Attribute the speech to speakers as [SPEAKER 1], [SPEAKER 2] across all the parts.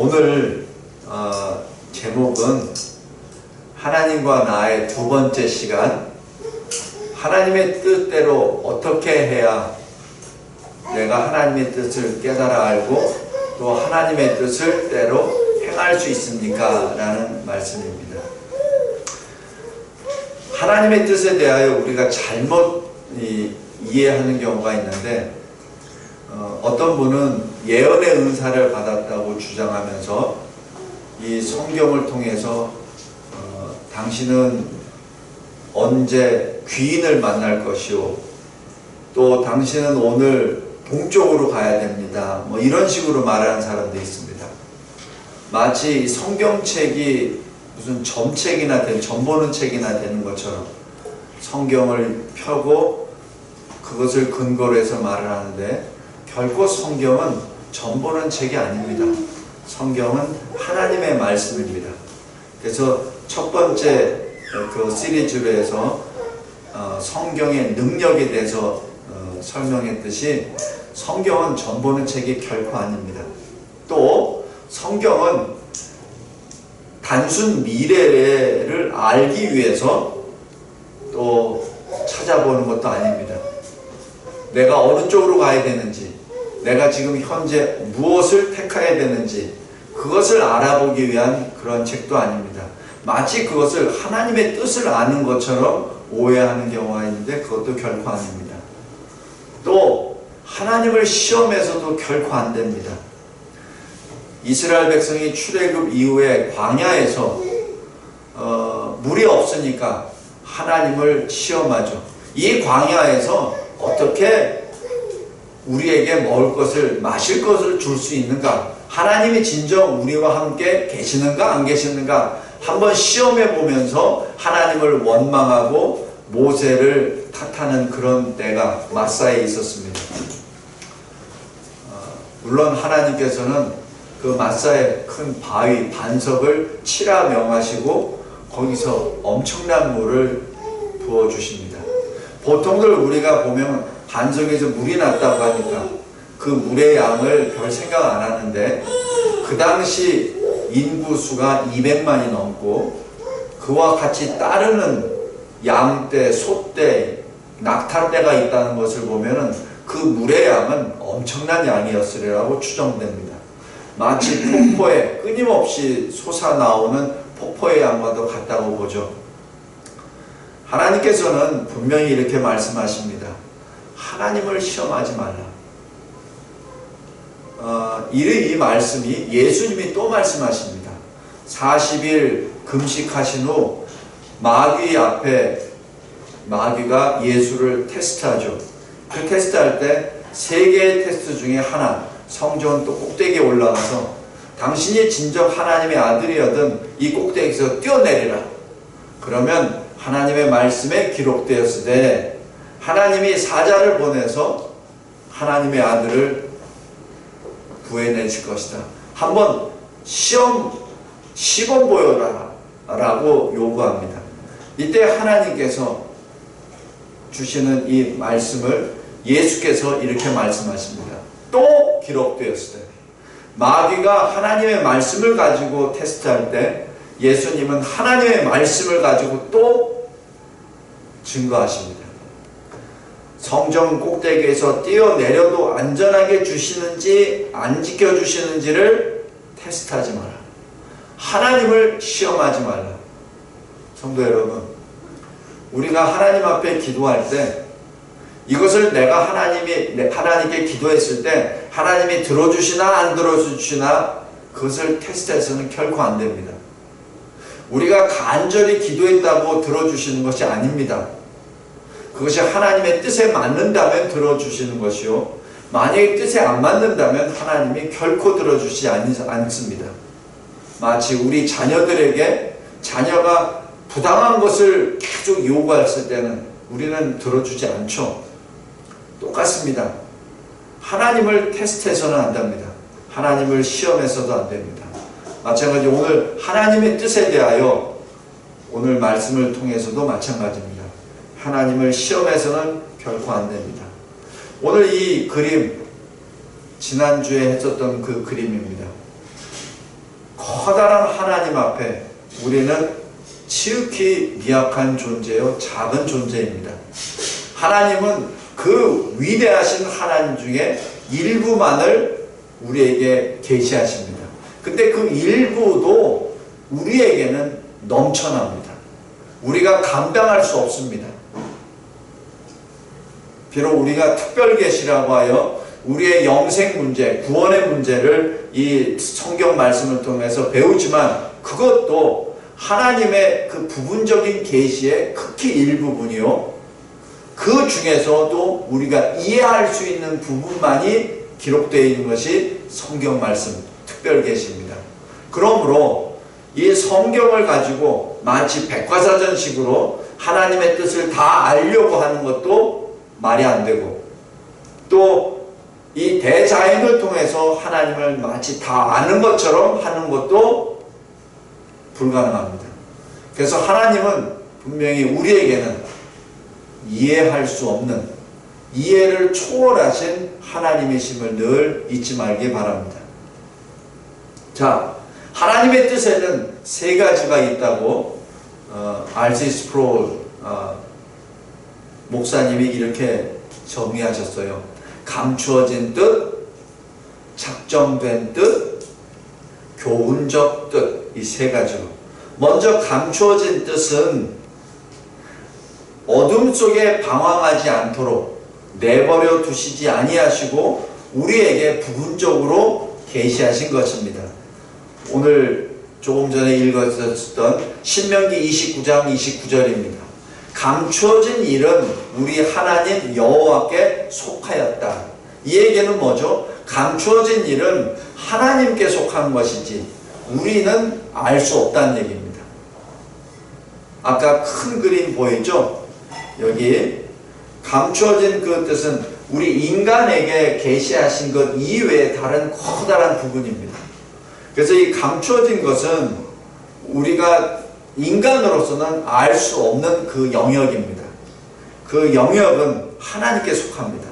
[SPEAKER 1] 오늘 제목은 하나님과 나의 두 번째 시간, 하나님의 뜻대로 어떻게 해야 내가 하나님의 뜻을 깨달아 알고 또 하나님의 뜻을 때로 행할 수 있습니까? 라는 말씀입니다. 하나님의 뜻에 대하여 우리가 잘못 이해하는 경우가 있는데, 어떤 분은 예언의 은사를 받았다고 주장하면서 이 성경을 통해서 당신은 언제 귀인을 만날 것이요, 또 당신은 오늘 동쪽으로 가야 됩니다, 뭐 이런 식으로 말하는 사람도 있습니다. 마치 성경책이 무슨 점책이나 점보는 책이나 되는 것처럼 성경을 펴고 그것을 근거로 해서 말을 하는데, 결코 성경은 점보는 책이 아닙니다. 성경은 하나님의 말씀입니다. 그래서 첫 번째 그 시리즈로 해서 성경의 능력에 대해서 설명했듯이, 성경은 점보는 책이 결코 아닙니다. 또 성경은 단순 미래를 알기 위해서 또 찾아보는 것도 아닙니다. 내가 어느 쪽으로 가야 되는지, 내가 지금 현재 무엇을 택해야 되는지 그것을 알아보기 위한 그런 책도 아닙니다. 마치 그것을 하나님의 뜻을 아는 것처럼 오해하는 경우가 있는데, 그것도 결코 아닙니다. 또 하나님을 시험해서도 결코 안 됩니다. 이스라엘 백성이 출애굽 이후에 광야에서 물이 없으니까 하나님을 시험하죠. 이 광야에서 어떻게 우리에게 먹을 것을, 마실 것을 줄 수 있는가? 하나님이 진정 우리와 함께 계시는가 안 계시는가 한번 시험해 보면서 하나님을 원망하고 모세를 탓하는 그런 때가 마사에 있었습니다. 물론 하나님께서는 그 마사의 큰 바위, 반석을 치라 명하시고 거기서 엄청난 물을 부어주십니다. 보통들 우리가 보면 반석에서 물이 났다고 하니까 그 물의 양을 별 생각 안 하는데, 그 당시 인구수가 200만이 넘고 그와 같이 따르는 양떼, 소떼, 낙타떼가 있다는 것을 보면은 그 물의 양은 엄청난 양이었으리라고 추정됩니다. 마치 폭포에 끊임없이 솟아나오는 폭포의 양과도 같다고 보죠. 하나님께서는 분명히 이렇게 말씀하십니다. 하나님을 시험하지 말라. 이 말씀이 예수님이 또 말씀하십니다. 40일 금식하신 후 마귀 앞에, 마귀가 예수를 테스트하죠. 그 테스트할 때 3개의 테스트 중에 하나, 성전 또 꼭대기에 올라가서 당신이 진정 하나님의 아들이거든 이 꼭대기에서 뛰어내리라. 그러면 하나님의 말씀에 기록되었을 때 하나님이 사자를 보내서 하나님의 아들을 구해내실 것이다. 한번 시범 보여라 라고 요구합니다. 이때 하나님께서 주시는 이 말씀을 예수께서 이렇게 말씀하십니다. 또 기록되었을 때, 마귀가 하나님의 말씀을 가지고 테스트할 때 예수님은 하나님의 말씀을 가지고 또 증거하십니다. 성전 꼭대기에서 뛰어내려도 안전하게 주시는지 안 지켜주시는지를 테스트하지 마라. 하나님을 시험하지 말라. 성도 여러분, 우리가 하나님 앞에 기도할 때 이것을 내가 하나님께 기도했을 때 하나님이 들어주시나 안 들어주시나 그것을 테스트해서는 결코 안 됩니다. 우리가 간절히 기도했다고 들어주시는 것이 아닙니다. 그것이 하나님의 뜻에 맞는다면 들어주시는 것이요, 만약에 뜻에 안 맞는다면 하나님이 결코 들어주시지 않습니다. 마치 우리 자녀들에게 자녀가 부당한 것을 계속 요구했을 때는 우리는 들어주지 않죠. 똑같습니다. 하나님을 테스트해서는 안 됩니다. 하나님을 시험해서도 안 됩니다. 마찬가지 오늘 하나님의 뜻에 대하여 오늘 말씀을 통해서도 마찬가지입니다. 하나님을 시험해서는 결코 안 됩니다. 오늘 이 그림, 지난주에 했었던 그 그림입니다. 커다란 하나님 앞에 우리는 지극히 미약한 존재요, 작은 존재입니다. 하나님은 그 위대하신 하나님 중에 일부만을 우리에게 계시하십니다. 근데 그 일부도 우리에게는 넘쳐납니다. 우리가 감당할 수 없습니다. 비록 우리가 특별 계시라고 하여 우리의 영생 문제, 구원의 문제를 이 성경 말씀을 통해서 배우지만 그것도 하나님의 그 부분적인 계시의 극히 일부분이요, 그 중에서도 우리가 이해할 수 있는 부분만이 기록되어 있는 것이 성경 말씀, 특별 계시입니다. 그러므로 이 성경을 가지고 마치 백과사전식으로 하나님의 뜻을 다 알려고 하는 것도 말이 안 되고, 또 이 대자연을 통해서 하나님을 마치 다 아는 것처럼 하는 것도 불가능합니다. 그래서 하나님은 분명히 우리에게는 이해할 수 없는, 이해를 초월하신 하나님이심을 늘 잊지 말기 바랍니다. 자, 하나님의 뜻에는 세 가지가 있다고 R.C. 스프롤 목사님이 이렇게 정의하셨어요. 감추어진 뜻, 작정된 뜻, 교훈적 뜻, 이 세 가지로. 먼저 감추어진 뜻은 어둠 속에 방황하지 않도록 내버려 두시지 아니하시고 우리에게 부분적으로 계시하신 것입니다. 오늘 조금 전에 읽었던 신명기 29장 29절입니다. 감추어진 일은 우리 하나님 여호와께 속하였다. 이 얘기는 뭐죠? 감추어진 일은 하나님께 속한 것이지 우리는 알 수 없다는 얘기입니다. 아까 큰 그림 보이죠? 여기 감추어진 그 뜻은 우리 인간에게 계시하신 것 이외에 다른 커다란 부분입니다. 그래서 이 감추어진 것은 우리가 인간으로서는 알 수 없는 그 영역입니다. 그 영역은 하나님께 속합니다.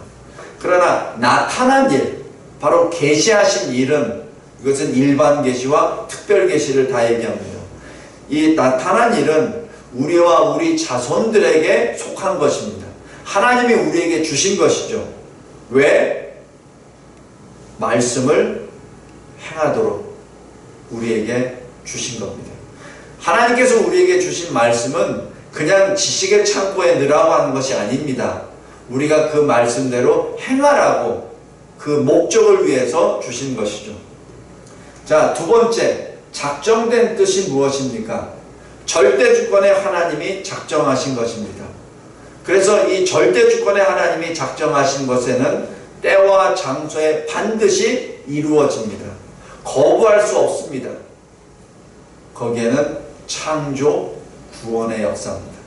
[SPEAKER 1] 그러나 나타난 일, 바로 계시하신 일은, 이것은 일반 계시와 특별 계시를 다 얘기합니다. 이 나타난 일은 우리와 우리 자손들에게 속한 것입니다. 하나님이 우리에게 주신 것이죠. 왜? 말씀을 행하도록 우리에게 주신 겁니다. 하나님께서 우리에게 주신 말씀은 그냥 지식의 창고에 넣으라고 하는 것이 아닙니다. 우리가 그 말씀대로 행하라고 그 목적을 위해서 주신 것이죠. 자, 두 번째, 작정된 뜻이 무엇입니까? 절대 주권의 하나님이 작정하신 것입니다. 그래서 이 절대 주권의 하나님이 작정하신 것에는 때와 장소에 반드시 이루어집니다. 거부할 수 없습니다. 거기에는 창조, 구원의 역사입니다.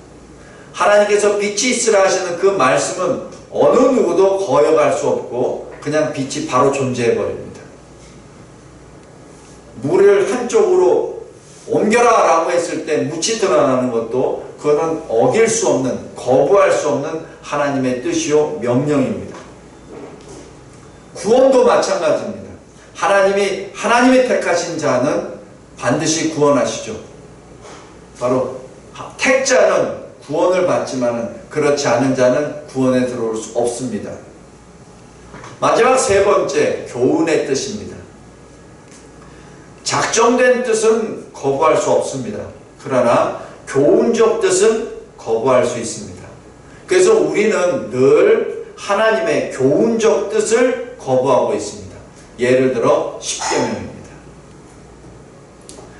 [SPEAKER 1] 하나님께서 빛이 있으라 하시는 그 말씀은 어느 누구도 거역할 수 없고 그냥 빛이 바로 존재해 버립니다. 물을 한쪽으로 옮겨라 라고 했을 때 묻이 드러나는 것도 그거는 어길 수 없는, 거부할 수 없는 하나님의 뜻이요 명령입니다. 구원도 마찬가지입니다. 하나님이 택하신 자는 반드시 구원하시죠. 바로 택자는 구원을 받지만 그렇지 않은 자는 구원에 들어올 수 없습니다. 마지막 세 번째, 교훈의 뜻입니다. 작정된 뜻은 거부할 수 없습니다. 그러나 교훈적 뜻은 거부할 수 있습니다. 그래서 우리는 늘 하나님의 교훈적 뜻을 거부하고 있습니다. 예를 들어 십계명입니다.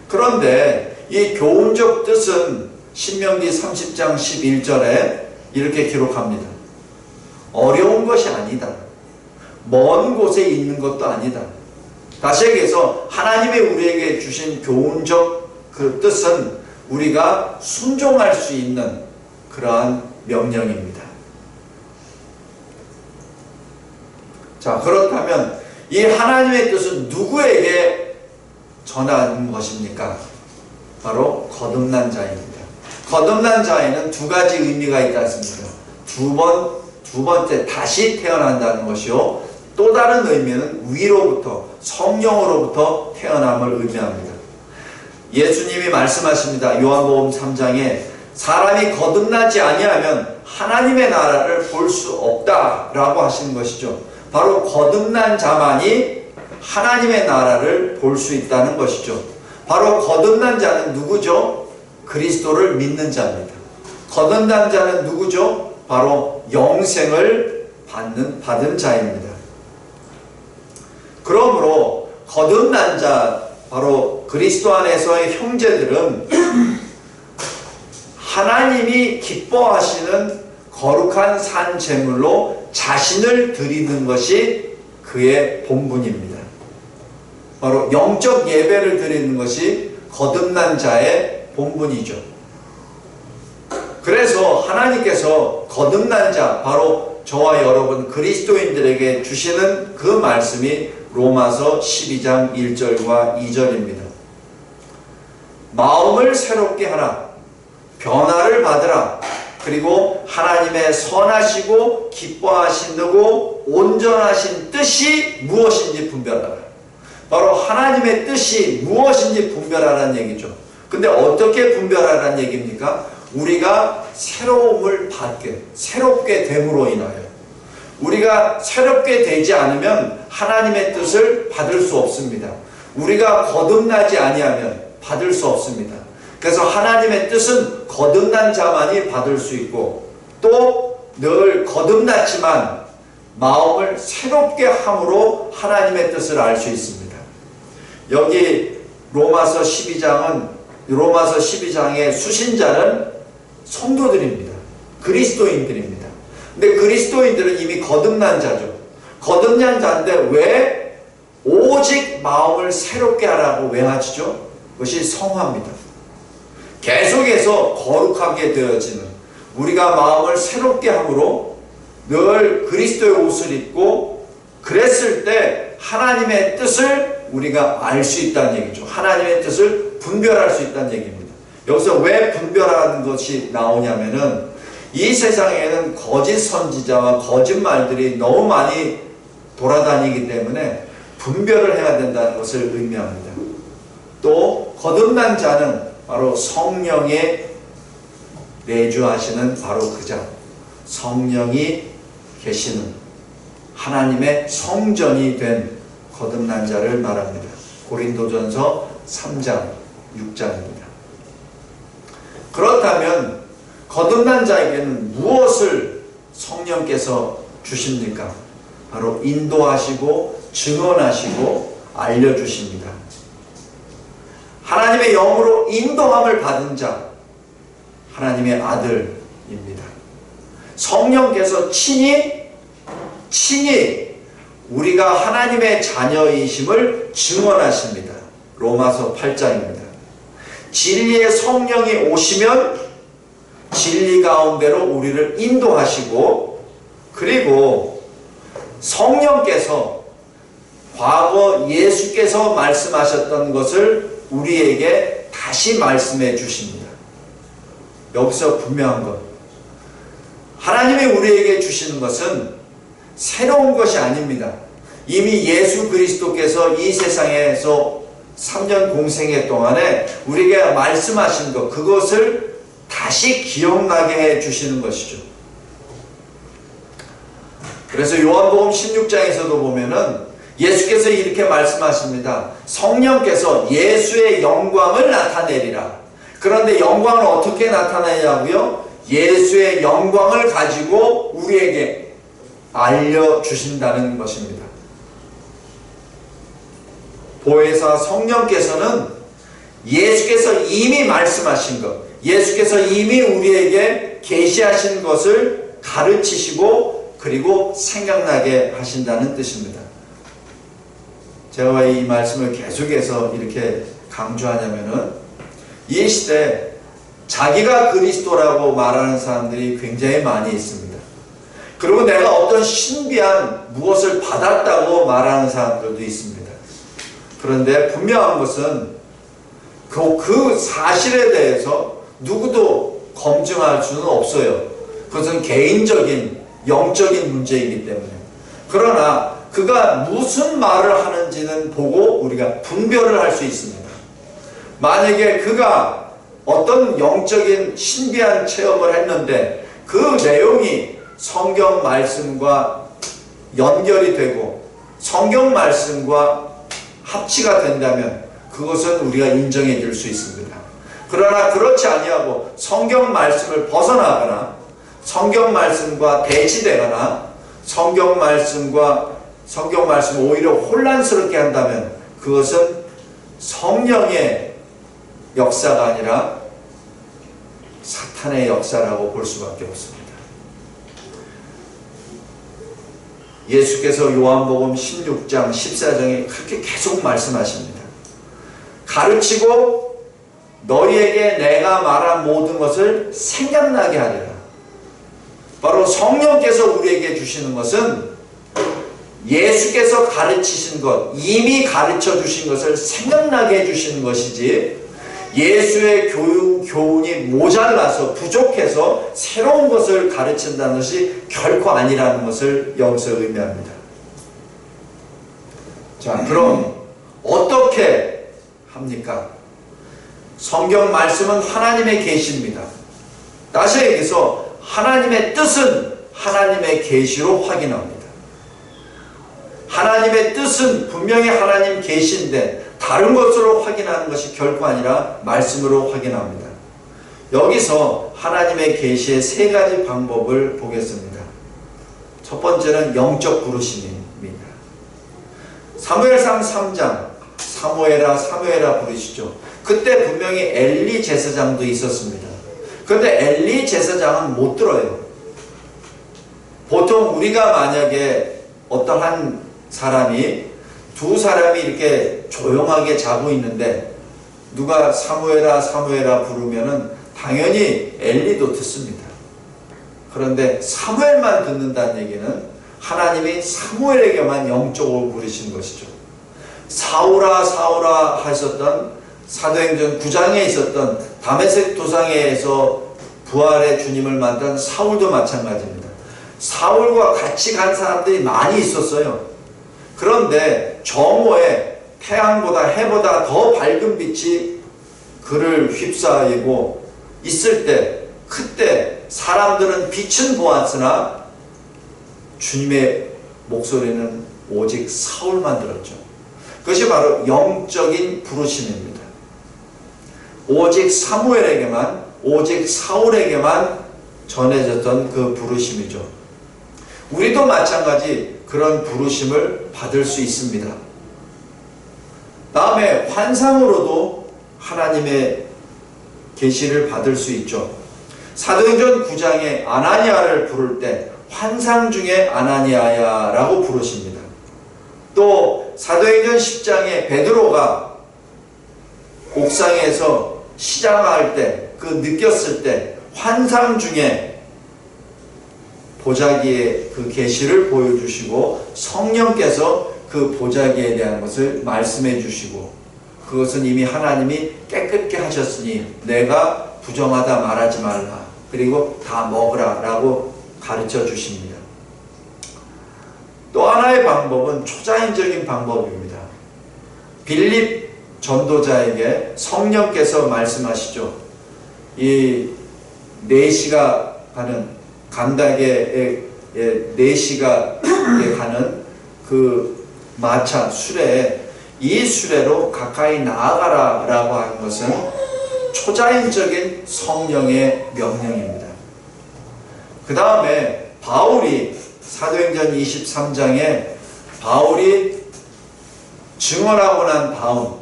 [SPEAKER 1] 그런데 이 교훈적 뜻은 신명기 30장 11절에 이렇게 기록합니다. 어려운 것이 아니다. 먼 곳에 있는 것도 아니다. 다시 얘기해서 하나님이 우리에게 주신 교훈적 그 뜻은 우리가 순종할 수 있는 그러한 명령입니다. 자, 그렇다면 이 하나님의 뜻은 누구에게 전한 것입니까? 바로 거듭난 자입니다. 거듭난 자에는 두 가지 의미가 있지 않습니까? 두 번째 다시 태어난다는 것이요, 또 다른 의미는 위로부터, 성령으로부터 태어남을 의미합니다. 예수님이 말씀하십니다. 요한복음 3장에 사람이 거듭나지 아니하면 하나님의 나라를 볼 수 없다라고 하시는 것이죠. 바로 거듭난 자만이 하나님의 나라를 볼 수 있다는 것이죠. 바로 거듭난 자는 누구죠? 그리스도를 믿는 자입니다. 거듭난 자는 누구죠? 바로 영생을 받은 자입니다. 그러므로 거듭난 자, 바로 그리스도 안에서의 형제들은 하나님이 기뻐하시는 거룩한 산 제물로 자신을 드리는 것이 그의 본분입니다. 바로 영적 예배를 드리는 것이 거듭난 자의 본분이죠. 그래서 하나님께서 거듭난 자, 바로 저와 여러분 그리스도인들에게 주시는 그 말씀이 로마서 12장 1절과 2절입니다. 마음을 새롭게 하라. 변화를 받으라. 그리고 하나님의 선하시고 기뻐하시고 온전하신 뜻이 무엇인지 분별하라. 바로 하나님의 뜻이 무엇인지 분별하라는 얘기죠. 근데 어떻게 분별하라는 얘기입니까? 우리가 새로움을 받게, 새롭게 됨으로 인하여. 우리가 새롭게 되지 않으면 하나님의 뜻을 받을 수 없습니다. 우리가 거듭나지 아니하면 받을 수 없습니다. 그래서 하나님의 뜻은 거듭난 자만이 받을 수 있고, 또 늘 거듭났지만 마음을 새롭게 함으로 하나님의 뜻을 알 수 있습니다. 여기 로마서 12장의 수신자는 성도들입니다. 그리스도인들입니다. 근데 그리스도인들은 이미 거듭난 자죠. 거듭난 자인데 왜 오직 마음을 새롭게 하라고 왜 하시죠? 그것이 성화입니다. 계속해서 거룩하게 되어지는, 우리가 마음을 새롭게 함으로 늘 그리스도의 옷을 입고 그랬을 때 하나님의 뜻을 우리가 알 수 있다는 얘기죠. 하나님의 뜻을 분별할 수 있다는 얘기입니다. 여기서 왜 분별하는 것이 나오냐면은 이 세상에는 거짓 선지자와 거짓말들이 너무 많이 돌아다니기 때문에 분별을 해야 된다는 것을 의미합니다. 또 거듭난 자는 바로 성령의 내주하시는 바로 그 자, 성령이 계시는 하나님의 성전이 된 거듭난 자를 말합니다. 고린도전서 3장 6장입니다. 그렇다면 거듭난 자에게는 무엇을 성령께서 주십니까? 바로 인도하시고 증언하시고 알려주십니다. 하나님의 영으로 인도함을 받은 자, 하나님의 아들입니다. 성령께서 친히 우리가 하나님의 자녀이심을 증언하십니다. 로마서 8장입니다. 진리의 성령이 오시면 진리 가운데로 우리를 인도하시고, 그리고 성령께서 과거 예수께서 말씀하셨던 것을 우리에게 다시 말씀해 주십니다. 여기서 분명한 것, 하나님이 우리에게 주시는 것은 새로운 것이 아닙니다. 이미 예수 그리스도께서 이 세상에서 3년 공생애 동안에 우리에게 말씀하신 것, 그것을 다시 기억나게 해 주시는 것이죠. 그래서 요한복음 16장에서도 보면은 예수께서 이렇게 말씀하십니다. 성령께서 예수의 영광을 나타내리라. 그런데 영광을 어떻게 나타내냐고요? 예수의 영광을 가지고 우리에게 알려주신다는 것입니다. 보혜사 성령께서는 예수께서 이미 말씀하신 것, 예수께서 이미 우리에게 계시하신 것을 가르치시고 그리고 생각나게 하신다는 뜻입니다. 제가 왜 이 말씀을 계속해서 이렇게 강조하냐면은 이 시대 자기가 그리스도라고 말하는 사람들이 굉장히 많이 있습니다. 그리고 내가 어떤 신비한 무엇을 받았다고 말하는 사람들도 있습니다. 그런데 분명한 것은 그 사실에 대해서 누구도 검증할 수는 없어요. 그것은 개인적인 영적인 문제이기 때문에. 그러나 그가 무슨 말을 하는지는 보고 우리가 분별을 할 수 있습니다. 만약에 그가 어떤 영적인 신비한 체험을 했는데 그 내용이 성경 말씀과 연결이 되고 성경 말씀과 합치가 된다면 그것은 우리가 인정해 줄 수 있습니다. 그러나 그렇지 아니하고 성경 말씀을 벗어나거나 성경 말씀과 대치되거나 성경 말씀을 오히려 혼란스럽게 한다면 그것은 성령의 역사가 아니라 사탄의 역사라고 볼 수밖에 없습니다. 예수께서 요한복음 16장 14장에 그렇게 계속 말씀하십니다. 가르치고 너희에게 내가 말한 모든 것을 생각나게 하리라. 바로 성령께서 우리에게 주시는 것은 예수께서 가르치신 것, 이미 가르쳐 주신 것을 생각나게 해주시는 것이지 예수의 교훈이 모자라서 부족해서 새로운 것을 가르친다는 것이 결코 아니라는 것을 여기서 의미합니다. 자, 그럼 어떻게 합니까? 성경 말씀은 하나님의 계시입니다. 다시 얘기해서 하나님의 뜻은 하나님의 계시로 확인합니다. 하나님의 뜻은 분명히 하나님 계시인데 다른 것으로 확인하는 것이 결코 아니라 말씀으로 확인합니다. 여기서 하나님의 계시의 세 가지 방법을 보겠습니다. 첫 번째는 영적 부르심입니다. 사무엘상 3장 사무엘아 부르시죠. 그때 분명히 엘리 제사장도 있었습니다. 그런데 엘리 제사장은 못 들어요. 보통 우리가 만약에 어떠한 사람이 두 사람이 이렇게 조용하게 자고 있는데 누가 사무엘아 부르면은 당연히 엘리도 듣습니다. 그런데 사무엘만 듣는다는 얘기는 하나님이 사무엘에게만 영적으로 부르신 것이죠. 사울아 하셨던 사도행전 9장에 있었던 다메섹 도상에서 부활의 주님을 만난 사울도 마찬가지입니다. 사울과 같이 간 사람들이 많이 있었어요. 그런데 정오에 태양보다 해보다 더 밝은 빛이 그를 휩싸이고 있을 때 그때 사람들은 빛은 보았으나 주님의 목소리는 오직 사울만 들었죠. 그것이 바로 영적인 부르심입니다. 오직 사무엘에게만 오직 사울에게만 전해졌던 그 부르심이죠. 우리도 마찬가지 그런 부르심을 받을 수 있습니다. 다음에 환상으로도 하나님의 계시를 받을 수 있죠. 사도행전 9장에 아나니아를 부를 때 환상 중에 아나니아야 라고 부르십니다. 또 사도행전 10장에 베드로가 옥상에서 시장할 때 그 느꼈을 때 환상 중에 보자기의 그 계시를 보여주시고 성령께서 그 보자기에 대한 것을 말씀해 주시고 그것은 이미 하나님이 깨끗게 하셨으니 내가 부정하다 말하지 말라. 그리고 다 먹으라 라고 가르쳐 주십니다. 또 하나의 방법은 초자연적인 방법입니다. 빌립 전도자에게 성령께서 말씀하시죠. 이 4시가 가는 감닭의 4시가 가는 그 마차 수레에 이 수레로 가까이 나아가라 라고 하는 것은 초자연적인 성령의 명령입니다. 그 다음에 바울이 사도행전 23장에 바울이 증언하고 난 다음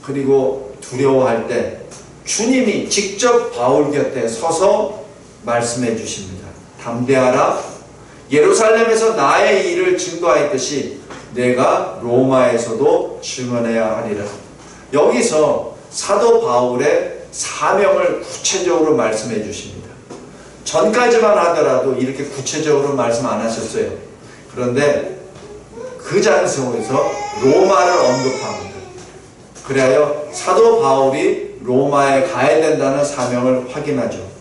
[SPEAKER 1] 그리고 두려워할 때 주님이 직접 바울 곁에 서서 말씀해 주십니다. 담대하라. 예루살렘에서 나의 일을 증거하였듯이 내가 로마에서도 증언해야 하리라. 여기서 사도 바울의 사명을 구체적으로 말씀해 주십니다. 전까지만 하더라도 이렇게 구체적으로 말씀 안 하셨어요. 그런데 그 장소에서 로마를 언급합니다. 그래야 사도 바울이 로마에 가야 된다는 사명을 확인하죠.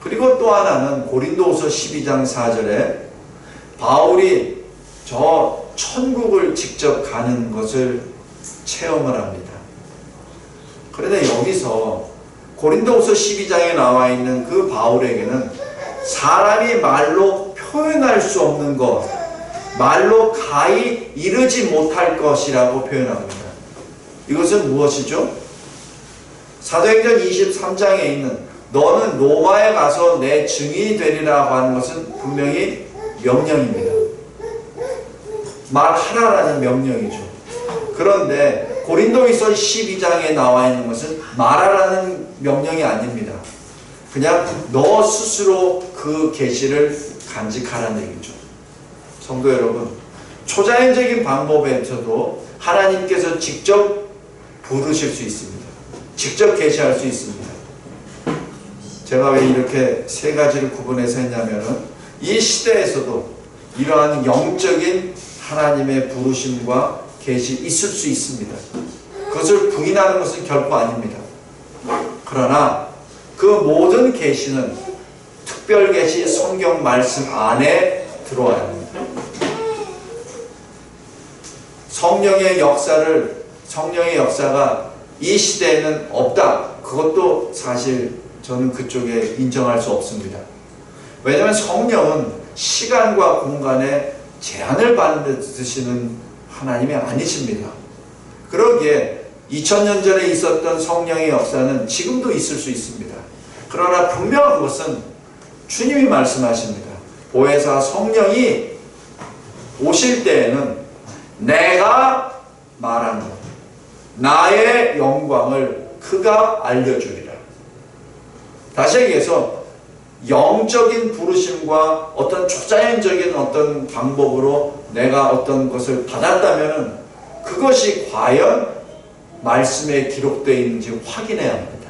[SPEAKER 1] 그리고 또 하나는 고린도후서 12장 4절에 바울이 저 천국을 직접 가는 것을 체험을 합니다. 그런데 여기서 고린도후서 12장에 나와 있는 그 바울에게는 사람이 말로 표현할 수 없는 것, 말로 가히 이르지 못할 것이라고 표현합니다. 이것은 무엇이죠? 사도행전 23장에 있는 너는 로마에 가서 내 증인이 되리라고 하는 것은 분명히 명령입니다. 말하라라는 명령이죠. 그런데 고린도후서 12장에 나와 있는 것은 말하라는 명령이 아닙니다. 그냥 너 스스로 그 계시를 간직하라는 얘기죠. 성도 여러분, 초자연적인 방법에서도 하나님께서 직접 부르실 수 있습니다. 직접 계시할 수 있습니다. 제가 왜 이렇게 세 가지를 구분해서 했냐면은 이 시대에서도 이러한 영적인 하나님의 부르심과 계시 있을 수 있습니다. 그것을 부인하는 것은 결코 아닙니다. 그러나 그 모든 계시는 특별 계시 성경 말씀 안에 들어와야 합니다. 성령의 역사가 이 시대에는 없다. 그것도 사실 저는 그쪽에 인정할 수 없습니다. 왜냐하면 성령은 시간과 공간에 제한을 받으시는 하나님이 아니십니다. 그러기에 2000년 전에 있었던 성령의 역사는 지금도 있을 수 있습니다. 그러나 분명한 것은 주님이 말씀하십니다. 보혜사 성령이 오실 때에는 내가 말한 것, 나의 영광을 그가 알려주리라. 다시 얘기해서 영적인 부르심과 어떤 초자연적인 어떤 방법으로 내가 어떤 것을 받았다면 그것이 과연 말씀에 기록되어 있는지 확인해야 합니다.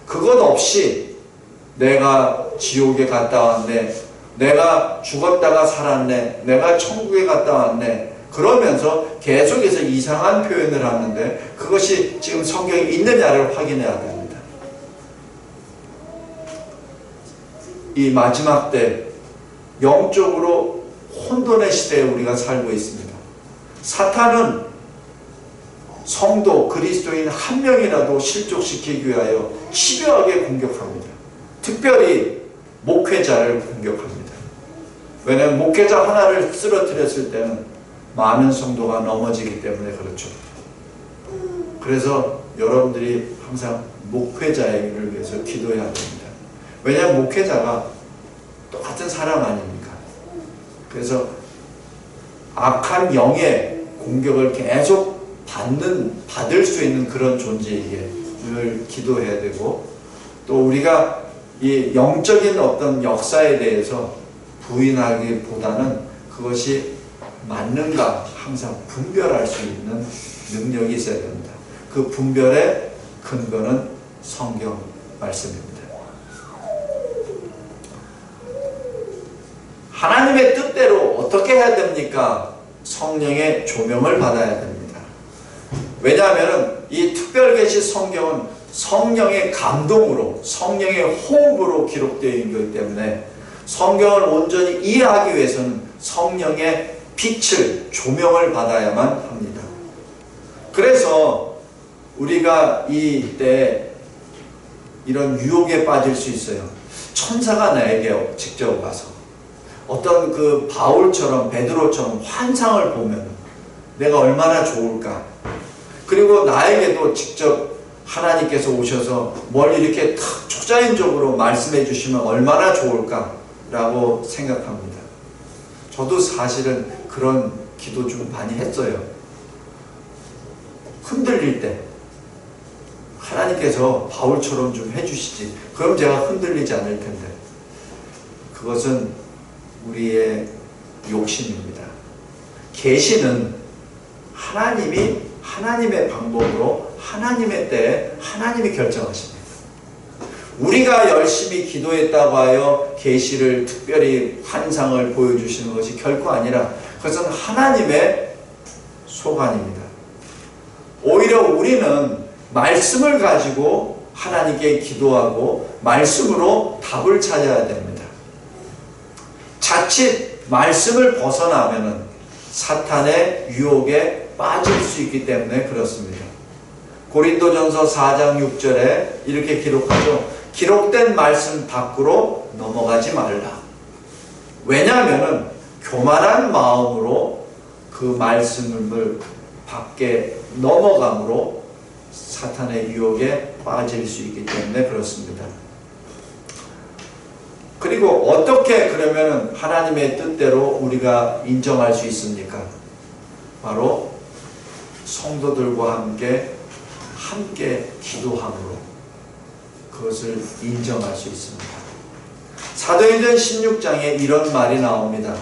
[SPEAKER 1] 그것 없이 내가 지옥에 갔다 왔네, 내가 죽었다가 살았네, 내가 천국에 갔다 왔네, 그러면서 계속해서 이상한 표현을 하는데 그것이 지금 성경에 있느냐를 확인해야 됩니다. 이 마지막 때 영적으로 혼돈의 시대에 우리가 살고 있습니다. 사탄은 성도, 그리스도인 한 명이라도 실족시키기 위하여 집요하게 공격합니다. 특별히 목회자를 공격합니다. 왜냐하면 목회자 하나를 쓰러뜨렸을 때는 많은 성도가 넘어지기 때문에 그렇죠. 그래서 여러분들이 항상 목회자를 위해서 기도해야 됩니다. 왜냐하면 목회자가 똑같은 사람 아닙니까? 그래서 악한 영의 공격을 계속 받을 수 있는 그런 존재에게 늘 기도해야 되고, 또 우리가 이 영적인 어떤 역사에 대해서 부인하기보다는 그것이 맞는가 항상 분별할 수 있는 능력이 있어야 됩니다. 그 분별의 근거는 성경 말씀입니다. 하나님의 뜻대로 어떻게 해야 됩니까? 성령의 조명을 받아야 됩니다. 왜냐하면 이 특별계시 성경은 성령의 감동으로, 성령의 호흡으로 기록되어 있는 것이기 때문에 성경을 온전히 이해하기 위해서는 성령의 빛을, 조명을 받아야만 합니다. 그래서 우리가 이때 이런 유혹에 빠질 수 있어요. 천사가 나에게 직접 와서 어떤 그 바울처럼, 베드로처럼 환상을 보면 내가 얼마나 좋을까. 그리고 나에게도 직접 하나님께서 오셔서 뭘 이렇게 탁 초자연적으로 말씀해 주시면 얼마나 좋을까라고 생각합니다. 저도 사실은 그런 기도 좀 많이 했어요. 흔들릴 때 하나님께서 바울처럼 좀 해주시지. 그럼 제가 흔들리지 않을 텐데. 그것은 우리의 욕심입니다. 계시는 하나님이 하나님의 방법으로 하나님의 때에 하나님이 결정하십니다. 우리가 열심히 기도했다고 하여 계시를 특별히 환상을 보여주시는 것이 결코 아니라 그것은 하나님의 소관입니다. 오히려 우리는 말씀을 가지고 하나님께 기도하고 말씀으로 답을 찾아야 됩니다. 자칫 말씀을 벗어나면은 사탄의 유혹에 빠질 수 있기 때문에 그렇습니다. 고린도전서 4장 6절에 이렇게 기록하죠. 기록된 말씀 밖으로 넘어가지 말라. 왜냐하면 교만한 마음으로 그 말씀을 밖에 넘어감으로 사탄의 유혹에 빠질 수 있기 때문에 그렇습니다. 그리고 어떻게 그러면 하나님의 뜻대로 우리가 인정할 수 있습니까? 바로 성도들과 함께 기도함으로 그것을 인정할 수 있습니다. 사도행전 16장에 이런 말이 나옵니다.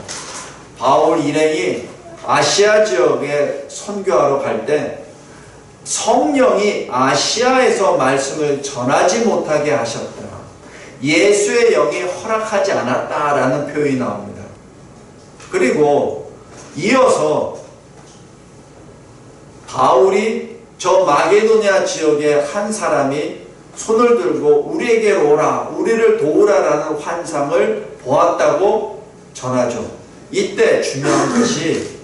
[SPEAKER 1] 바울 일행이 아시아 지역에 선교하러 갈 때 성령이 아시아에서 말씀을 전하지 못하게 하셨다. 예수의 영이 허락하지 않았다라는 표현이 나옵니다. 그리고 이어서 바울이 저 마게도냐 지역의 한 사람이 손을 들고 우리에게로 오라, 우리를 도우라라는 환상을 보았다고 전하죠. 이때 중요한 것이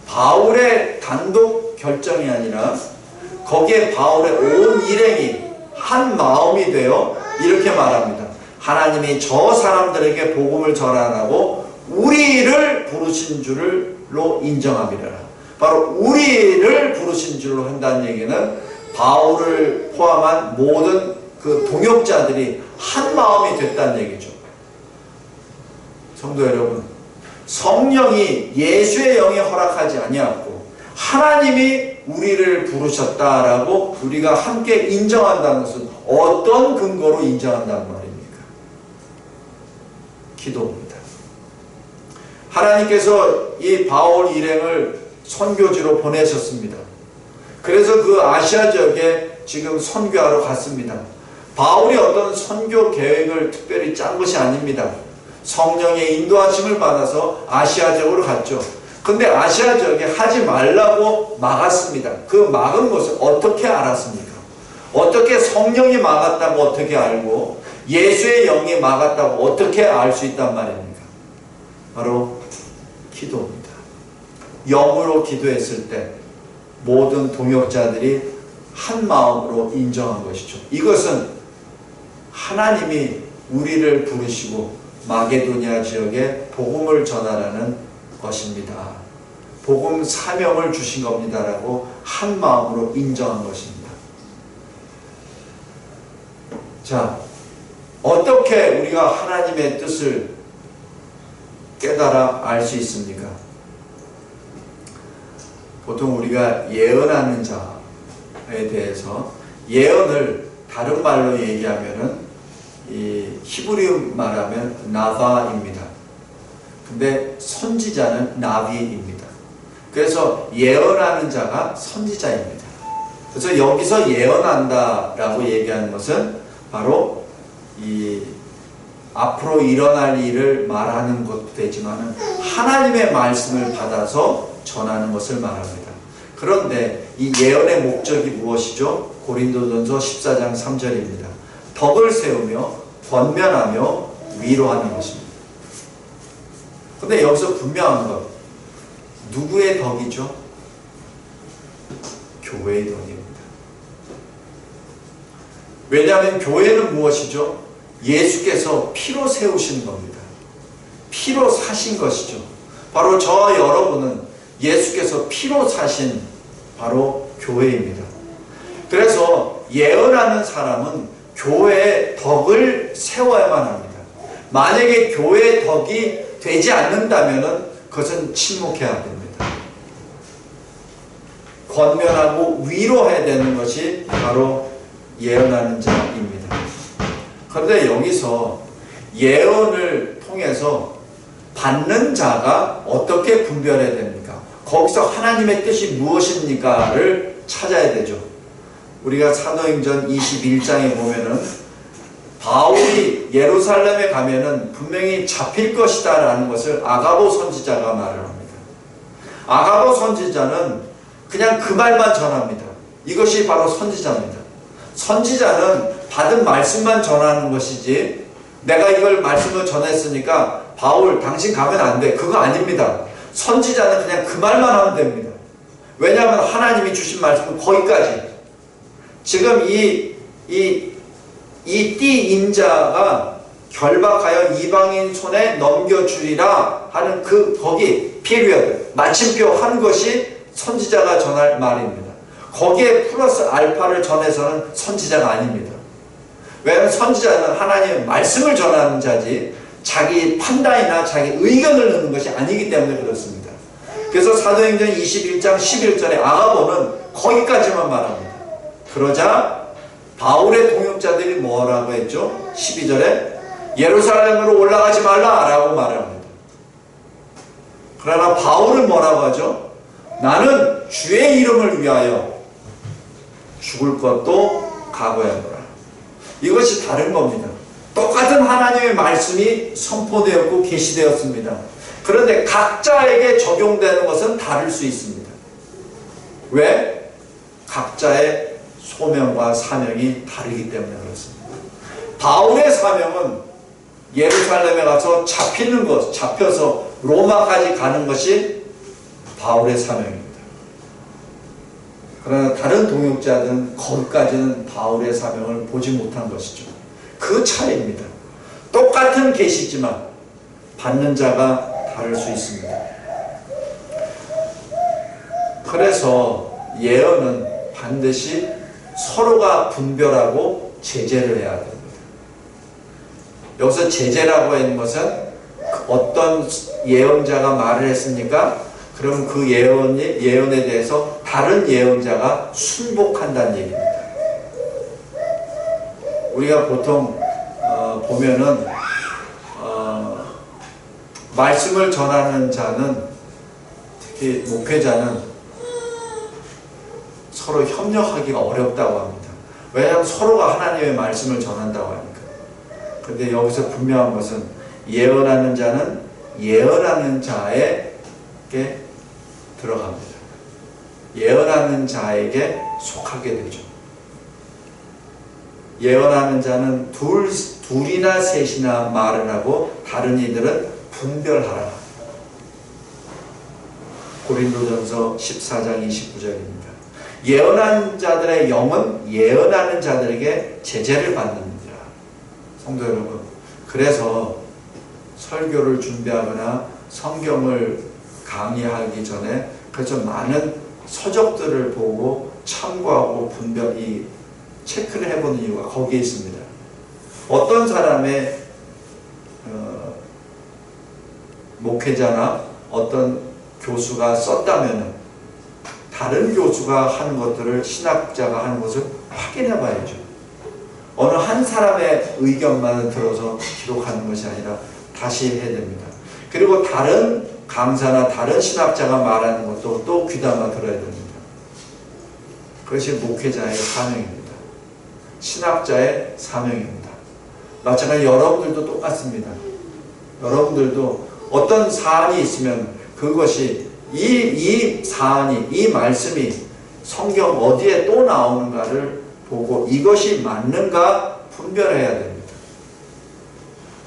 [SPEAKER 1] 바울의 단독 결정이 아니라 거기에 바울의 온 일행이 한 마음이 되어 이렇게 말합니다. 하나님이 저 사람들에게 복음을 전하라고 우리를 부르신 줄로 인정합니다. 바로 우리를 부르신 줄로 한다는 얘기는 바울을 포함한 모든 그 동역자들이 한 마음이 됐다는 얘기죠. 성도 여러분, 성령이 예수의 영이 허락하지 아니었고 하나님이 우리를 부르셨다라고 우리가 함께 인정한다는 것은 어떤 근거로 인정한다는 말입니까? 기도입니다. 하나님께서 이 바울 일행을 선교지로 보내셨습니다. 그래서 그 아시아 지역에 지금 선교하러 갔습니다. 바울이 어떤 선교 계획을 특별히 짠 것이 아닙니다. 성령의 인도하심을 받아서 아시아 지역으로 갔죠. 근데 아시아 지역에 하지 말라고 막았습니다. 그 막은 것을 어떻게 알았습니까? 어떻게 성령이 막았다고 어떻게 알고 예수의 영이 막았다고 어떻게 알 수 있단 말입니까? 바로 기도입니다. 영으로 기도했을 때 모든 동역자들이 한 마음으로 인정한 것이죠. 이것은 하나님이 우리를 부르시고 마게도냐 지역에 복음을 전하라는 것입니다. 복음 사명을 주신 겁니다라고 한 마음으로 인정한 것입니다. 자, 어떻게 우리가 하나님의 뜻을 깨달아 알 수 있습니까? 보통 우리가 예언하는 자에 대해서 예언을 다른 말로 얘기하면은 이 히브리 말하면 나바입니다. 근데 선지자는 나비입니다. 그래서 예언하는 자가 선지자입니다. 그래서 여기서 예언한다라고 얘기하는 것은 바로 이 앞으로 일어날 일을 말하는 것도 되지만 하나님의 말씀을 받아서 전하는 것을 말합니다. 그런데 이 예언의 목적이 무엇이죠? 고린도전서 14장 3절입니다. 덕을 세우며 권면하며 위로하는 것입니다. 근데 여기서 분명한 것, 누구의 덕이죠? 교회의 덕입니다. 왜냐하면 교회는 무엇이죠? 예수께서 피로 세우신 겁니다. 피로 사신 것이죠. 바로 저와 여러분은 예수께서 피로 사신 바로 교회입니다. 그래서 예언하는 사람은 교회의 덕을 세워야만 합니다. 만약에 교회의 덕이 되지 않는다면 그것은 침묵해야 됩니다. 권면하고 위로해야 되는 것이 바로 예언하는 자입니다. 그런데 여기서 예언을 통해서 받는 자가 어떻게 분별해야 됩니까? 거기서 하나님의 뜻이 무엇입니까를 찾아야 되죠. 우리가 사도행전 21장에 보면은 바울이 예루살렘에 가면은 분명히 잡힐 것이다 라는 것을 아가보 선지자가 말을 합니다. 아가보 선지자는 그냥 그 말만 전합니다. 이것이 바로 선지자입니다. 선지자는 받은 말씀만 전하는 것이지 내가 이걸 말씀을 전했으니까 바울 당신 가면 안 돼. 그거 아닙니다. 선지자는 그냥 그 말만 하면 됩니다. 왜냐하면 하나님이 주신 말씀은 거기까지. 지금 이 띠인자가 결박하여 이방인 손에 넘겨주리라 하는 거기 period, 마침표 한 것이 선지자가 전할 말입니다. 거기에 플러스 알파를 전해서는 선지자가 아닙니다. 왜냐하면 선지자는 하나님의 말씀을 전하는 자지 자기 판단이나 자기 의견을 넣는 것이 아니기 때문에 그렇습니다. 그래서 사도행전 21장 11절에 아가보는 거기까지만 말합니다. 그러자 바울의 동역자들이 뭐라고 했죠? 12절에 예루살렘으로 올라가지 말라라고 말합니다. 그러나 바울은 뭐라고 하죠? 나는 주의 이름을 위하여 죽을 것도 각오하노라. 이것이 다른 겁니다. 똑같은 하나님의 말씀이 선포되었고 계시되었습니다. 그런데 각자에게 적용되는 것은 다를 수 있습니다. 왜? 각자의 소명과 사명이 다르기 때문에 그렇습니다. 바울의 사명은 예루살렘에 가서 잡혀서 로마까지 가는 것이 바울의 사명입니다. 그러나 다른 동역자들은 거기까지는 바울의 사명을 보지 못한 것이죠. 그 차이입니다. 똑같은 계시지만 받는 자가 다를 수 있습니다. 그래서 예언은 반드시 서로가 분별하고 제재를 해야 됩니다. 여기서 제재라고 하는 것은 어떤 예언자가 말을 했습니까? 그럼 그 예언에 대해서 다른 예언자가 순복한다는 얘기입니다. 우리가 보통 보면은 말씀을 전하는 자는, 특히 목회자는 서로 협력하기가 어렵다고 합니다. 왜냐하면 서로가 하나님의 말씀을 전한다고 하니까. 그런데 여기서 분명한 것은 예언하는 자는 예언하는 자에게 들어갑니다. 예언하는 자에게 속하게 되죠. 예언하는 자는 둘이나 셋이나 말을 하고 다른 이들은 분별하라. 고린도전서 14장 29절입니다. 예언하는 자들의 영은 예언하는 자들에게 제재를 받는다. 성도 여러분, 그래서 설교를 준비하거나 성경을 강의하기 전에 그래서 많은 서적들을 보고 참고하고 체크를 해보는 이유가 거기에 있습니다. 어떤 사람의 목회자나 어떤 교수가 썼다면 다른 교수가 하는 것들을 신학자가 하는 것을 확인해 봐야죠. 어느 한 사람의 의견만 들어서 기록하는 것이 아니라 다시 해야 됩니다. 그리고 다른 강사나 다른 신학자가 말하는 것도 또 귀담아 들어야 됩니다. 그것이 목회자의 사명입니다. 신학자의 사명입니다. 마찬가지 여러분들도 똑같습니다. 여러분들도 어떤 사안이 있으면 그것이 이 사안이, 이 말씀이 성경 어디에 또 나오는가를 보고 이것이 맞는가 분별해야 됩니다.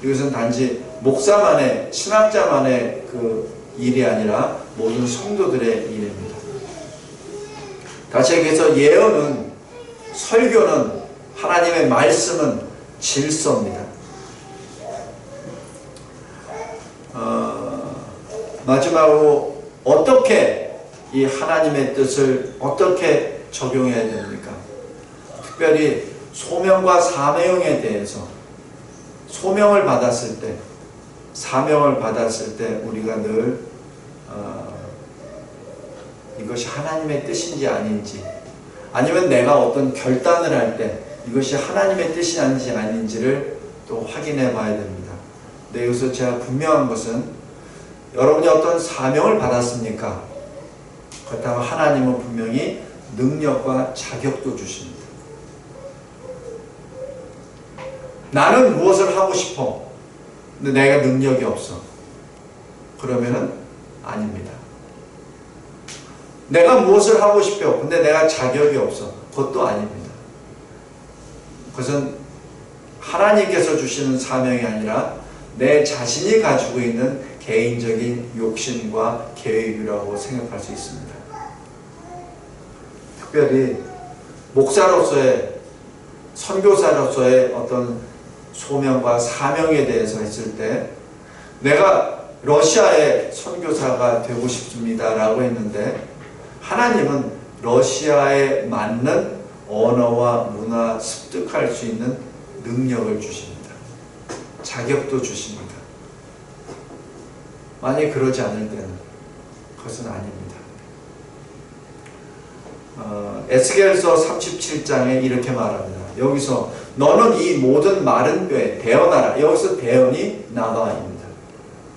[SPEAKER 1] 이것은 단지 목사만의, 신학자만의 그 일이 아니라 모든 성도들의 일입니다. 다시 얘기해서 예언은, 설교는, 하나님의 말씀은 질서입니다. 마지막으로 어떻게 이 하나님의 뜻을 어떻게 적용해야 됩니까? 특별히 소명과 사명에 대해서 소명을 받았을 때, 사명을 받았을 때 우리가 늘 이것이 하나님의 뜻인지 아닌지, 아니면 내가 어떤 결단을 할 때 이것이 하나님의 뜻이 아닌지를 또 확인해 봐야 됩니다. 근데 여기서 제가 분명한 것은 여러분이 어떤 사명을 받았습니까? 그렇다면 하나님은 분명히 능력과 자격도 주십니다. 나는 무엇을 하고 싶어. 근데 내가 능력이 없어. 그러면은 아닙니다. 내가 무엇을 하고 싶어. 근데 내가 자격이 없어. 그것도 아닙니다. 그것은 하나님께서 주시는 사명이 아니라 내 자신이 가지고 있는 개인적인 욕심과 계획이라고 생각할 수 있습니다. 특별히 목사로서의, 선교사로서의 어떤 소명과 사명에 대해서 했을 때 내가 러시아의 선교사가 되고 싶습니다 라고 했는데 하나님은 러시아에 맞는 언어와 문화 습득할 수 있는 능력을 주십니다. 자격도 주십니다. 만약 그러지 않을 때는 그것은 아닙니다. 에스겔서 37장에 이렇게 말합니다. 여기서 너는 이 모든 마른 뼈에 대언하라. 여기서 대언이 나바입니다.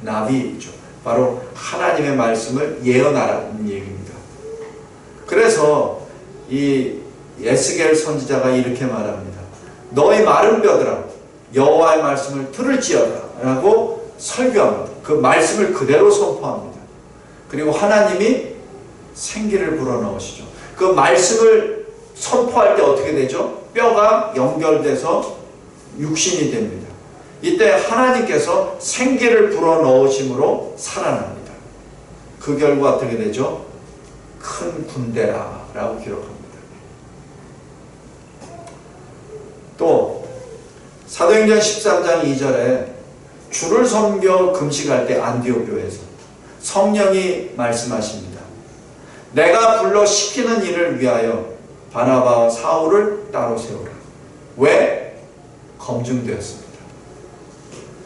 [SPEAKER 1] 나비죠. 바로 하나님의 말씀을 예언하라는 얘기입니다. 그래서 이 에스겔 선지자가 이렇게 말합니다. 너희 마른 뼈들아 여호와의 말씀을 들을지어다 라고 설교합니다. 그 말씀을 그대로 선포합니다. 그리고 하나님이 생기를 불어넣으시죠. 그 말씀을 선포할 때 어떻게 되죠? 뼈가 연결돼서 육신이 됩니다. 이때 하나님께서 생기를 불어넣으심으로 살아납니다. 그 결과 어떻게 되죠? 큰 군대라 라고 기록합니다. 또 사도행전 13장 2절에 주를 섬겨 금식할 때 안디옥 교회에서 성령이 말씀하십니다. 내가 불러 시키는 일을 위하여 바나바와 사울을 따로 세우라. 왜? 검증되었습니다.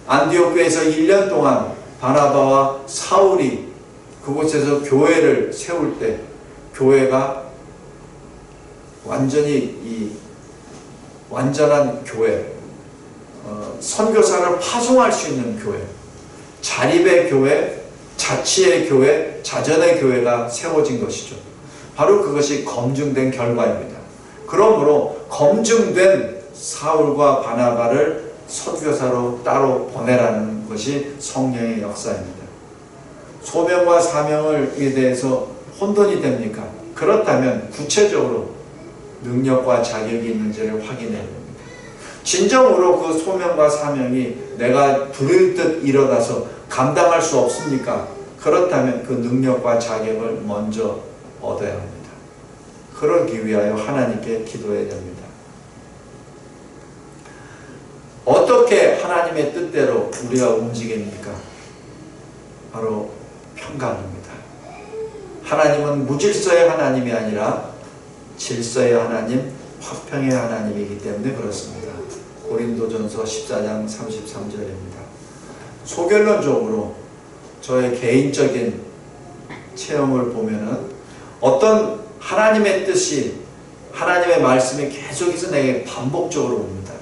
[SPEAKER 1] 안디옥 교회에서 1년 동안 바나바와 사울이 그곳에서 교회를 세울 때 교회가 완전히 완전한 교회, 선교사를 파송할 수 있는 교회, 자립의 교회, 자치의 교회, 자전의 교회가 세워진 것이죠. 바로 그것이 검증된 결과입니다. 그러므로 검증된 사울과 바나바를 선교사로 따로 보내라는 것이 성령의 역사입니다. 소명과 사명에 대해서 혼돈이 됩니까? 그렇다면 구체적으로 능력과 자격이 있는지를 확인해야 됩니다. 진정으로 그 소명과 사명이 내가 불의듯 일어나서 감당할 수 없습니까? 그렇다면 그 능력과 자격을 먼저 얻어야 합니다. 그러기 위하여 하나님께 기도해야 됩니다. 어떻게 하나님의 뜻대로 우리가 움직입니까? 바로 평강입니다. 하나님은 무질서의 하나님이 아니라 질서의 하나님, 화평의 하나님이기 때문에 그렇습니다. 고린도전서 14장 33절입니다. 소결론적으로 저의 개인적인 체험을 보면은 어떤 하나님의 뜻이, 하나님의 말씀이 계속해서 내게 반복적으로 옵니다.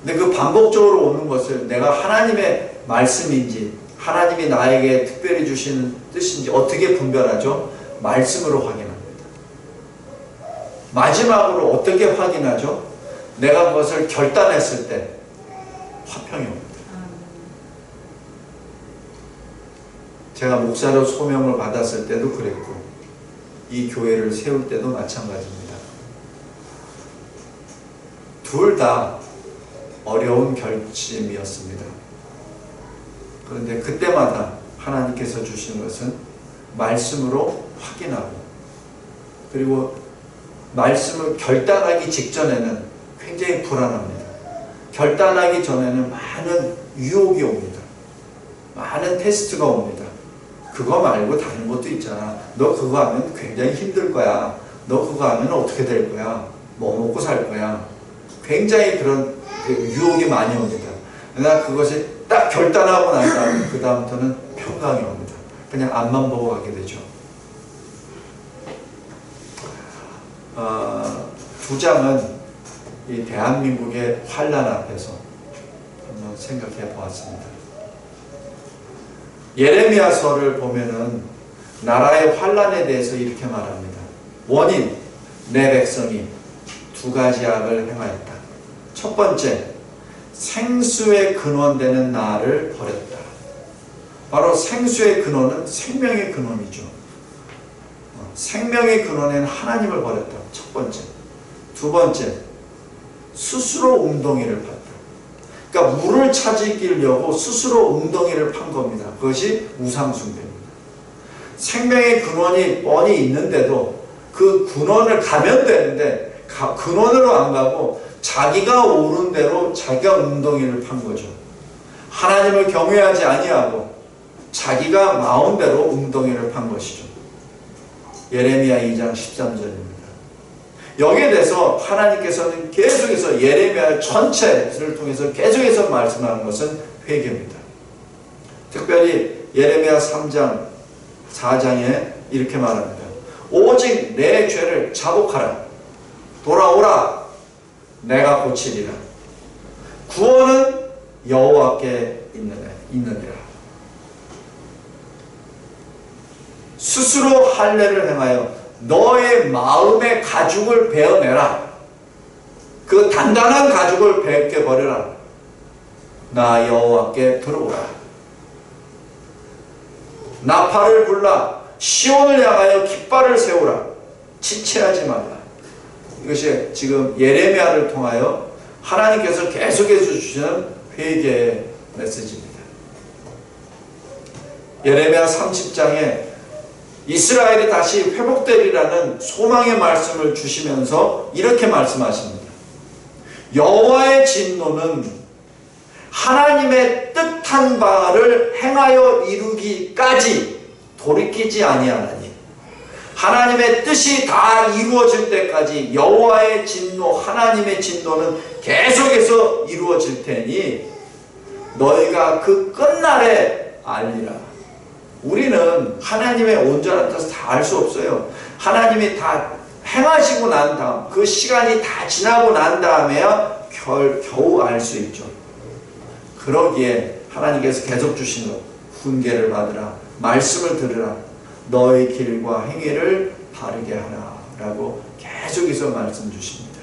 [SPEAKER 1] 근데 그 반복적으로 오는 것을 내가 하나님의 말씀인지 하나님이 나에게 특별히 주시는 뜻인지 어떻게 분별하죠? 말씀으로 확인합니다. 마지막으로 어떻게 확인하죠? 내가 그것을 결단했을 때 화평이 옵니다. 제가 목사로 소명을 받았을 때도 그랬고 이 교회를 세울 때도 마찬가지입니다. 둘 다 어려운 결심이었습니다. 그런데 그때마다 하나님께서 주신 것은 말씀으로 확인하고, 그리고 말씀을 결단하기 직전에는 굉장히 불안합니다. 결단하기 전에는 많은 유혹이 옵니다. 많은 테스트가 옵니다. 그거 말고 다른 것도 있잖아. 너 그거 하면 굉장히 힘들 거야. 너 그거 하면 어떻게 될 거야. 뭐 먹고 살 거야. 굉장히 그런 유혹이 많이 옵니다. 그러나 그것이 딱 결단하고 난 다음에 그 다음부터는 평강이 옵니다. 그냥 앞만 보고 가게 되죠. 두 장은 이 대한민국의 환난 앞에서 한번 생각해 보았습니다. 예레미야서를 보면은 나라의 환난에 대해서 이렇게 말합니다. 원인, 내 백성이 두 가지 악을 행하였다. 첫 번째, 생수의 근원되는 나를 버렸다. 바로 생수의 근원은 생명의 근원이죠. 생명의 근원에는 하나님을 버렸다. 첫 번째. 두 번째, 스스로 웅덩이를 팠다. 그러니까 물을 찾으려고 스스로 웅덩이를 판 겁니다. 그것이 우상숭배입니다. 생명의 근원이 뻔히 있는데도 그 근원을 가면 되는데 근원으로 안 가고 자기가 오른 대로 자기가 웅덩이를 판 거죠. 하나님을 경외하지 아니하고 자기가 마음대로 웅덩이를 판 것이죠. 예레미야 2장 13절입니다. 여기에 대해서 하나님께서는 계속해서 예레미야 전체를 통해서 계속해서 말씀하는 것은 회개입니다. 특별히 예레미야 3장 4장에 이렇게 말합니다. 오직 내 죄를 자복하라. 돌아오라. 내가 고치리라. 구원은 여호와께 있느니라. 스스로 할례를 행하여 너의 마음의 가죽을 베어내라. 그 단단한 가죽을 벗겨버려라. 나 여호와께 들어오라. 나팔을 불라 시온을 향하여 깃발을 세우라. 지체하지 말라. 이것이 지금 예레미야를 통하여 하나님께서 계속해서 주시는 회개의 메시지입니다. 예레미야 30장에 이스라엘이 다시 회복되리라는 소망의 말씀을 주시면서 이렇게 말씀하십니다. 여호와의 진노는 하나님의 뜻한 바를 행하여 이루기까지 돌이키지 아니하나니 하나님의 뜻이 다 이루어질 때까지 여호와의 진노, 하나님의 진노는 계속해서 이루어질 테니 너희가 그 끝날에 알리라. 우리는 하나님의 온전한 뜻을 다 알 수 없어요. 하나님이 다 행하시고 난 다음, 그 시간이 다 지나고 난 다음에야 겨우 알 수 있죠. 그러기에 하나님께서 계속 주신 것, 훈계를 받으라, 말씀을 들으라, 너의 길과 행위를 바르게 하라 라고 계속해서 말씀 주십니다.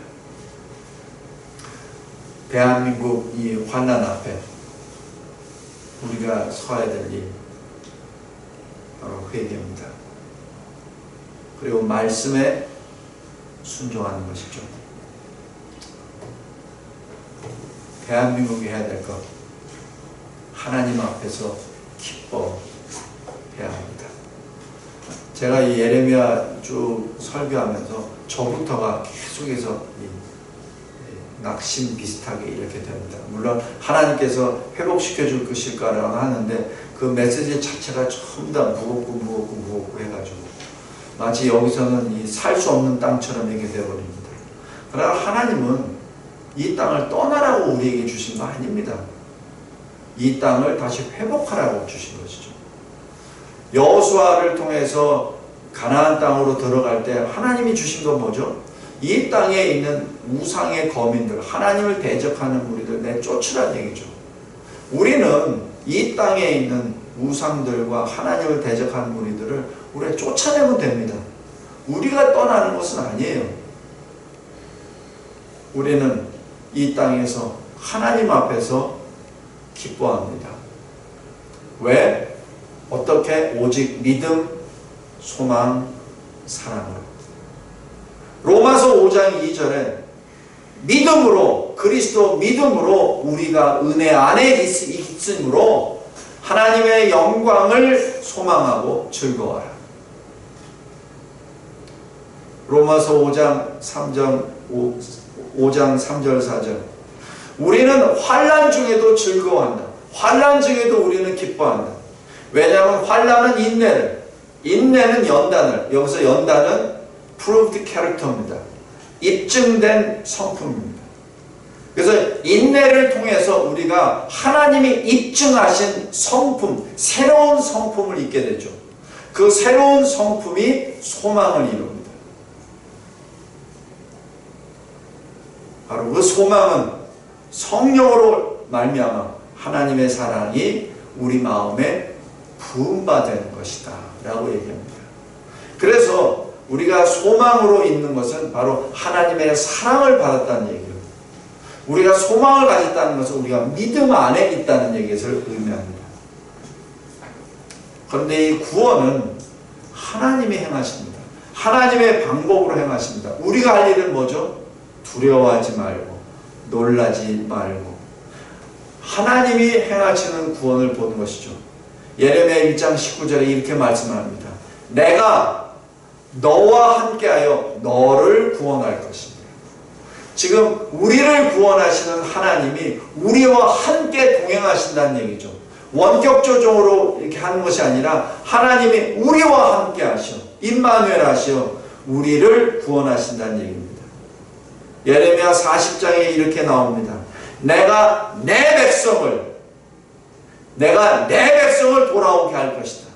[SPEAKER 1] 대한민국 이 환난 앞에 우리가 서야 될 일, 바로 회개입니다. 그리고 말씀에 순종하는 것이죠. 대한민국이 해야 될 것, 하나님 앞에서 기뻐해야 합니다. 제가 이 예레미야 쭉 설교하면서 저부터가 계속해서 낙심 비슷하게 이렇게 됩니다. 물론 하나님께서 회복시켜 줄 것일까라고 하는데 그 메시지 자체가 전부 다 무겁고 해가지고 마치 여기서는 살 수 없는 땅처럼 얘기 되어버립니다. 그러나 하나님은 이 땅을 떠나라고 우리에게 주신 거 아닙니다. 이 땅을 다시 회복하라고 주신 것이죠. 여호수아를 통해서 가나안 땅으로 들어갈 때 하나님이 주신 건 뭐죠? 이 땅에 있는 우상의 거민들, 하나님을 대적하는 무리들 내쫓으라는 얘기죠. 우리는 이 땅에 있는 우상들과 하나님을 대적하는 무리들을 우리가 쫓아내면 됩니다. 우리가 떠나는 것은 아니에요. 우리는 이 땅에서 하나님 앞에서 기뻐합니다. 왜? 어떻게? 오직 믿음, 소망, 사랑으로. 로마서 5장 2절에 믿음으로, 그리스도 믿음으로 우리가 은혜 안에 있으므로 하나님의 영광을 소망하고 즐거워하라. 로마서 5장 3절 4절 우리는 환난 중에도 즐거워한다. 환난 중에도 우리는 기뻐한다. 왜냐하면 환난은 인내는 연단을, 여기서 연단은 proved character입니다. 입증된 성품입니다. 그래서 인내를 통해서 우리가 하나님이 입증하신 성품, 새로운 성품을 입게 되죠. 그 새로운 성품이 소망을 이룹니다. 바로 그 소망은 성령으로 말미암아 하나님의 사랑이 우리 마음에 부음받는 것이다 라고 얘기합니다. 그래서 우리가 소망으로 있는 것은 바로 하나님의 사랑을 받았다는 얘기예요. 우리가 소망을 가졌다는 것은 우리가 믿음 안에 있다는 얘기를 의미합니다. 그런데 이 구원은 하나님이 행하십니다. 하나님의 방법으로 행하십니다. 우리가 할 일은 뭐죠? 두려워하지 말고 놀라지 말고 하나님이 행하시는 구원을 보는 것이죠. 예레미야 1장 19절에 이렇게 말씀합니다. 내가 너와 함께하여 너를 구원할 것입니다. 지금 우리를 구원하시는 하나님이 우리와 함께 동행하신다는 얘기죠. 원격 조정으로 이렇게 하는 것이 아니라 하나님이 우리와 함께 하셔, 임마누엘 하셔 우리를 구원하신다는 얘기입니다. 예레미야 40장에 이렇게 나옵니다. 내가 내 백성을 돌아오게 할 것이다.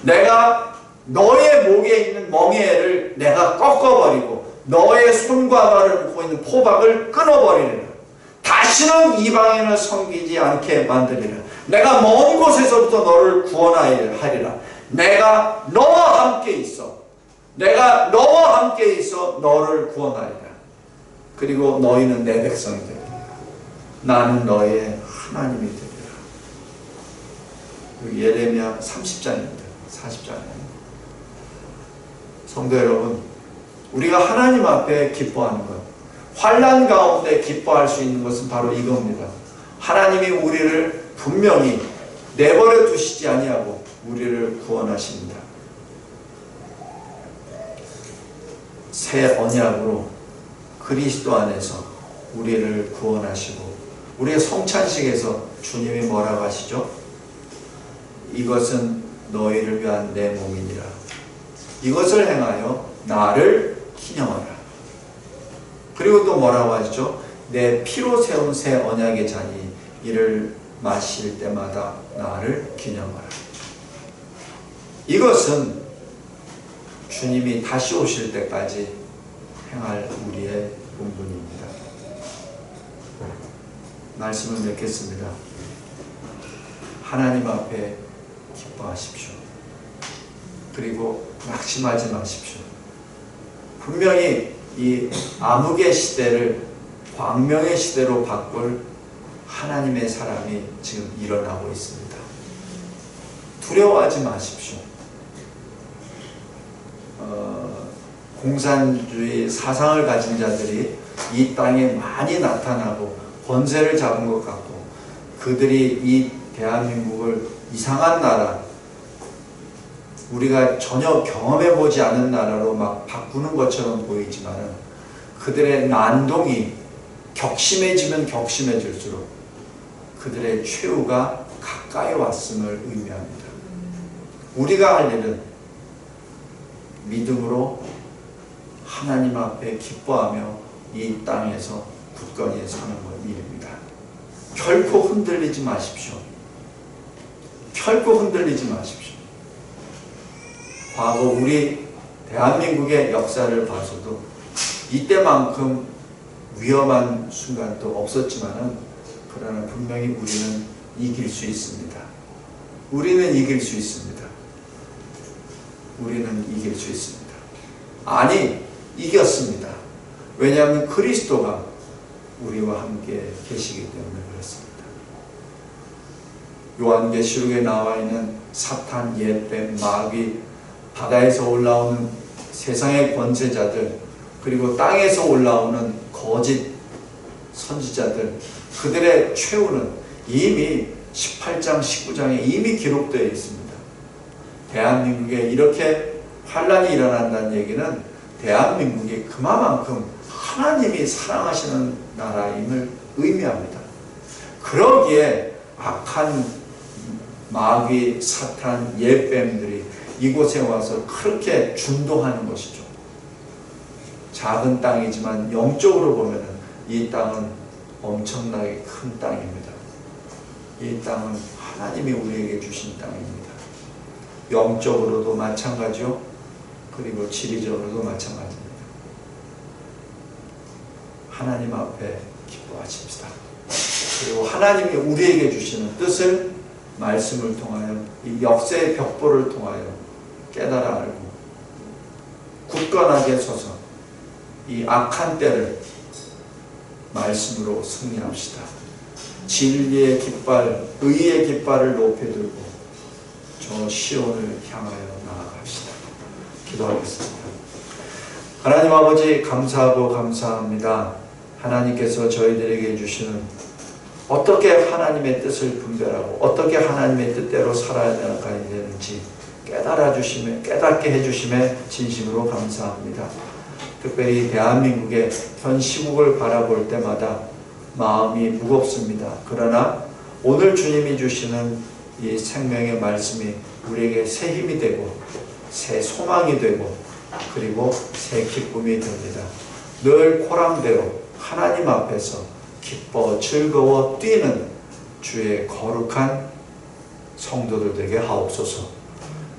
[SPEAKER 1] 내가 너의 목에 있는 멍에를 내가 꺾어버리고 너의 손과 발을 묶고 있는 포박을 끊어버리리라. 다시는 이방인을 섬기지 않게 만들리라. 내가 먼 곳에서부터 너를 구원하리라. 내가 너와 함께 있어. 내가 너와 함께 있어 너를 구원하리라. 그리고 너희는 내 백성이 되리라. 나는 너의 하나님이 되리라. 예레미야 30장입니다. 40장입니다. 성도 여러분, 우리가 하나님 앞에 기뻐하는 것, 환난 가운데 기뻐할 수 있는 것은 바로 이겁니다. 하나님이 우리를 분명히 내버려 두시지 아니하고 우리를 구원하십니다. 새 언약으로 그리스도 안에서 우리를 구원하시고, 우리의 성찬식에서 주님이 뭐라고 하시죠? 이것은 너희를 위한 내 몸이니라. 이것을 행하여 나를 기념하라. 그리고 또 뭐라고 하시죠? 내 피로 세운 새 언약의 잔이 이를 마실 때마다 나를 기념하라. 이것은 주님이 다시 오실 때까지 행할 우리의 본분입니다. 말씀을 맺겠습니다. 하나님 앞에 기뻐하십시오. 그리고 낙심하지 마십시오. 분명히 이 암흑의 시대를 광명의 시대로 바꿀 하나님의 사람이 지금 일어나고 있습니다. 두려워하지 마십시오. 공산주의 사상을 가진 자들이 이 땅에 많이 나타나고 권세를 잡은 것 같고, 그들이 이 대한민국을 이상한 나라, 우리가 전혀 경험해보지 않은 나라로 막 바꾸는 것처럼 보이지만, 그들의 난동이 격심해지면 격심해질수록 그들의 최후가 가까이 왔음을 의미합니다. 우리가 할 일은 믿음으로 하나님 앞에 기뻐하며 이 땅에서 굳건히 사는 일입니다. 결코 흔들리지 마십시오. 결코 흔들리지 마십시오. 과거 우리 대한민국의 역사를 봐서도 이때만큼 위험한 순간도 없었지만은, 그러나 분명히 우리는 이길 수 있습니다. 우리는 이길 수 있습니다. 우리는 이길 수 있습니다. 아니, 이겼습니다. 왜냐하면 그리스도가 우리와 함께 계시기 때문에 그렇습니다. 요한계시록에 나와 있는 사탄, 옛뱀, 마귀, 바다에서 올라오는 세상의 권세자들, 그리고 땅에서 올라오는 거짓 선지자들, 그들의 최후는 이미 18장, 19장에 이미 기록되어 있습니다. 대한민국에 이렇게 환란이 일어난다는 얘기는 대한민국이 그만큼 하나님이 사랑하시는 나라임을 의미합니다. 그러기에 악한 마귀, 사탄, 옛뱀들이 이곳에 와서 그렇게 준동하는 것이죠. 작은 땅이지만 영적으로 보면 이 땅은 엄청나게 큰 땅입니다. 이 땅은 하나님이 우리에게 주신 땅입니다. 영적으로도 마찬가지요. 그리고 지리적으로도 마찬가지입니다. 하나님 앞에 기뻐하십시다. 그리고 하나님이 우리에게 주시는 뜻을 말씀을 통하여, 이 역사의 벽보를 통하여 깨달아 알고 굳건하게 서서 이 악한 때를 말씀으로 승리합시다. 진리의 깃발, 의의 깃발을 높이 들고 저 시온을 향하여 나아갑시다. 기도하겠습니다. 하나님 아버지, 감사하고 감사합니다. 하나님께서 저희들에게 주시는, 어떻게 하나님의 뜻을 분별하고 어떻게 하나님의 뜻대로 살아야 되는지 깨닫게 해주심에 진심으로 감사합니다. 특별히 대한민국의 현 시국을 바라볼 때마다 마음이 무겁습니다. 그러나 오늘 주님이 주시는 이 생명의 말씀이 우리에게 새 힘이 되고 새 소망이 되고 그리고 새 기쁨이 됩니다. 늘 코랑대로 하나님 앞에서 기뻐 즐거워 뛰는 주의 거룩한 성도들 되게 하옵소서.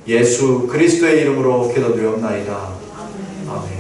[SPEAKER 1] 예수 그리스도의 이름으로 기도드리옵나이다. 아멘.